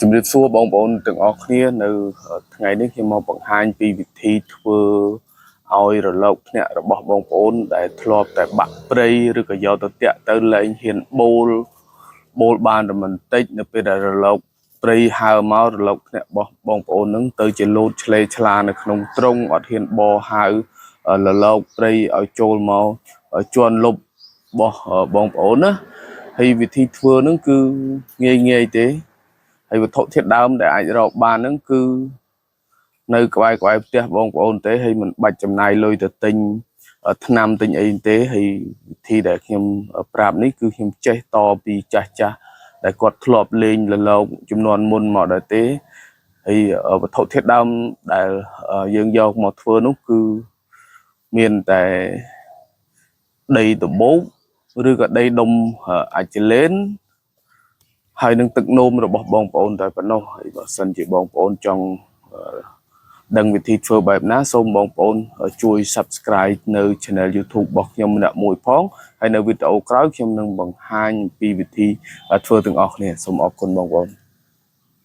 ជំរាបសួរបងប្អូនទាំងអស់គ្នានៅថ្ងៃនេះខ្ញុំមកបង្ហាញពីវិធីធ្វើឲ្យរលកភ្នាក់របស់បងប្អូនដែលធ្លាប់តែបាក់ព្រៃឬក៏យកទៅតាក់ទៅលែងហ៊ានបូលបានតែបន្តិចនៅពេលដែលរលកព្រៃហើរមករលកភ្នាក់របស់បងប្អូនហ្នឹងទៅជាលោតឆ្លេឆ្លានៅក្នុងទ្រុងអត់ហ៊ានបរហៅរលកព្រៃឲ្យចូលមកជន់លុបរបស់បងប្អូនណាហើយវិធីធ្វើហ្នឹងគឺងាយទេហើយវត្ថុធាតុដើមដែលអាចរកបានហ្នឹងគឺនៅក្បែរផ្ទះបងប្អូនទេហើយមិនបាច់ចំណាយលុយទៅទិញថ្នាំទិញអីទេហើយវិធីដែលខ្ញុំប្រាប់នេះគឺខ្ញុំចេះតពីចាស់ដែលគាត់ធ្លាប់លេងលលោកចំនួនមុនមកដែរទេហើយវត្ថុធាតុដើមដែលយើងយកមកធ្វើនោះគឺមានតែដីដបូកឬក៏ដីដុំអាច់លេនហើយនឹងទឹកនោមរបស់បងប្អូនតែប៉ុណ្ណោះហើយបើសិនជាបងប្អូនចង់ដឹងវិធីធ្វើបែបណាសូមបងប្អូនជួយ Subscribe នៅ Channel YouTube របស់ខ្ញុំម្នាក់មួយផងហើយនៅវីដេអូក្រោយខ្ញុំនឹងបង្ហាញពីវិធីធ្វើទាំងអស់គ្នាសូមអរគុណបងប្អូន